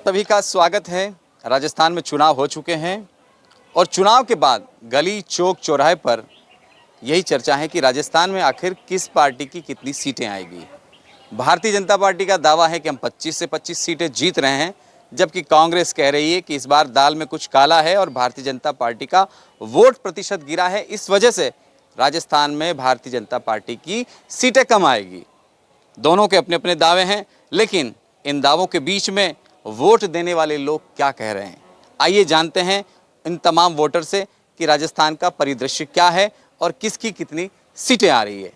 सभी का स्वागत है। राजस्थान में चुनाव हो चुके हैं और चुनाव के बाद गली चौक चौराहे पर यही चर्चा है कि राजस्थान में आखिर किस पार्टी की कितनी सीटें आएगी। भारतीय जनता पार्टी का दावा है कि हम 25 से 25 सीटें जीत रहे हैं, जबकि कांग्रेस कह रही है कि इस बार दाल में कुछ काला है और भारतीय जनता पार्टी का वोट प्रतिशत गिरा है। इस वजह से राजस्थान में भारतीय जनता पार्टी की सीटें कम आएगी। दोनों के अपने अपने दावे हैं, लेकिन इन दावों के बीच में वोट देने वाले लोग क्या कह रहे हैं। आइए जानते हैं इन तमाम वोटर से कि राजस्थान का परिदृश्य क्या है और किसकी कितनी सीटें आ रही है।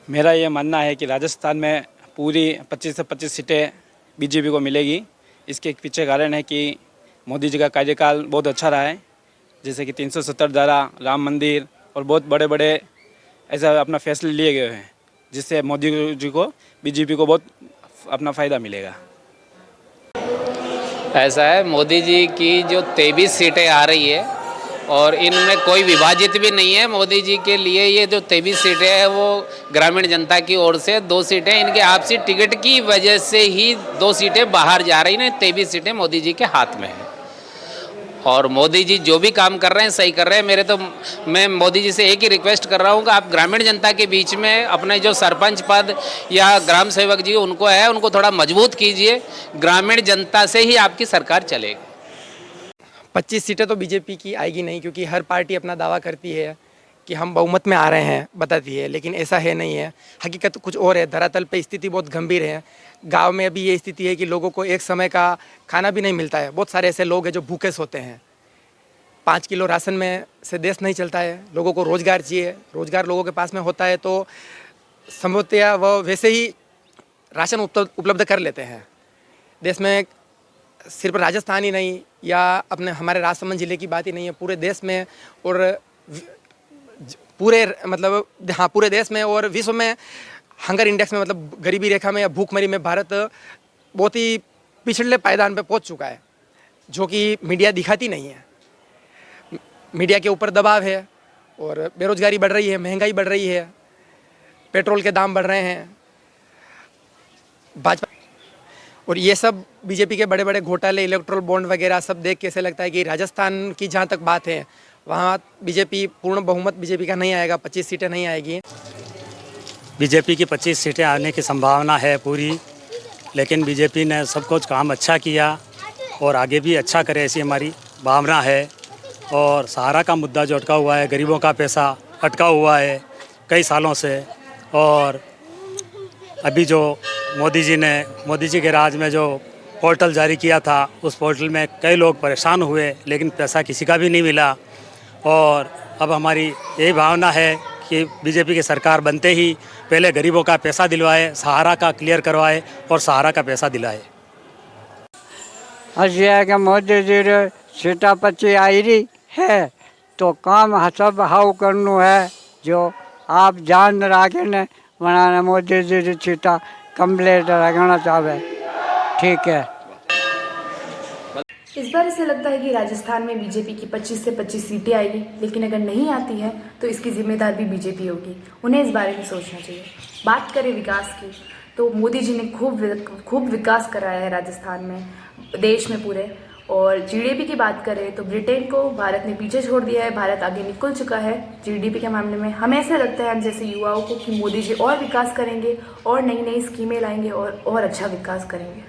मेरा ये मानना है कि राजस्थान में पूरी 25 से 25 सीटें बीजेपी को मिलेगी। इसके पीछे कारण है कि मोदी जी का कार्यकाल बहुत अच्छा रहा है, जैसे कि 370 धारा, राम मंदिर और बहुत बड़े बड़े ऐसा अपना फैसले लिए गए हैं, जिससे मोदी जी को बीजेपी को बहुत अपना फ़ायदा मिलेगा। ऐसा है, मोदी जी की जो 23 सीटें आ रही है और इनमें कोई विभाजित भी नहीं है। मोदी जी के लिए ये जो 23 सीटें हैं वो ग्रामीण जनता की ओर से 2 सीटें इनके आपसी टिकट की वजह से ही 2 सीटें बाहर जा रही हैं। 23 सीटें मोदी जी के हाथ में हैं और मोदी जी जो भी काम कर रहे हैं सही कर रहे हैं। मैं मोदी जी से एक ही रिक्वेस्ट कर रहा हूँ कि आप ग्रामीण जनता के बीच में अपने जो सरपंच पद या ग्राम सेवक जी उनको थोड़ा मजबूत कीजिए। ग्रामीण जनता से ही आपकी सरकार चलेगी। 25 सीटें तो बीजेपी की आएगी नहीं, क्योंकि हर पार्टी अपना दावा करती है कि हम बहुमत में आ रहे हैं, बताती है, लेकिन ऐसा है नहीं है। हकीकत कुछ और है। धरातल पे स्थिति बहुत गंभीर है। गांव में अभी ये स्थिति है कि लोगों को एक समय का खाना भी नहीं मिलता है। बहुत सारे ऐसे लोग हैं जो भूखे सोते हैं। 5 किलो राशन में से देश नहीं चलता है। लोगों को रोज़गार चाहिए। रोज़गार लोगों के पास में होता है तो संभवतः वह वैसे ही राशन उपलब्ध कर लेते हैं। देश में सिर्फ राजस्थान ही नहीं या अपने हमारे राजसमंद ज़िले की बात ही नहीं है, पूरे देश में और पूरे देश में और विश्व में हंगर इंडेक्स में, मतलब गरीबी रेखा में या भूखमरी में भारत बहुत ही पिछड़े पायदान पे पहुंच चुका है, जो कि मीडिया दिखाती नहीं है। मीडिया के ऊपर दबाव है और बेरोजगारी बढ़ रही है, महंगाई बढ़ रही है, पेट्रोल के दाम बढ़ रहे हैं, भाजपा और ये सब बीजेपी के बड़े बड़े घोटाले, इलेक्ट्रोल बॉन्ड वगैरह सब देख के ऐसे लगता है कि राजस्थान की जहाँ तक बात है वहाँ बीजेपी पूर्ण बहुमत बीजेपी का नहीं आएगा। 25 सीटें नहीं आएगी। बीजेपी की 25 सीटें आने की संभावना है पूरी, लेकिन बीजेपी ने सब कुछ काम अच्छा किया और आगे भी अच्छा करे ऐसी हमारी भावना है। और सहारा का मुद्दा जो अटका हुआ है, गरीबों का पैसा अटका हुआ है कई सालों से, और अभी जो मोदी जी के राज में जो पोर्टल जारी किया था, उस पोर्टल में कई लोग परेशान हुए, लेकिन पैसा किसी का भी नहीं मिला। और अब हमारी यही भावना है कि बीजेपी की सरकार बनते ही पहले गरीबों का पैसा दिलवाए, सहारा का क्लियर करवाए और सहारा का पैसा दिलाए। कि मोदी जी सीटा 25 आई रही है तो काम सब हाउ करना है, जो आप जान रखे ने बनाने मोदी जी सीटा कंप्लीट रखना चाहे। ठीक है। इस बार ऐसा लगता है कि राजस्थान में बीजेपी की 25 से 25 सीटें आएगी, लेकिन अगर नहीं आती है तो इसकी जिम्मेदार भी बीजेपी होगी। उन्हें इस बारे में सोचना चाहिए। बात करें विकास की तो मोदी जी ने खूब विकास कराया है राजस्थान में, देश में पूरे। और जीडीपी की बात करें तो ब्रिटेन को भारत ने पीछे छोड़ दिया है। भारत आगे निकल चुका है जीडीपी के मामले में। हमें ऐसा लगता है हम जैसे युवाओं को कि मोदी जी और विकास करेंगे और नई नई स्कीमें लाएंगे और अच्छा विकास करेंगे।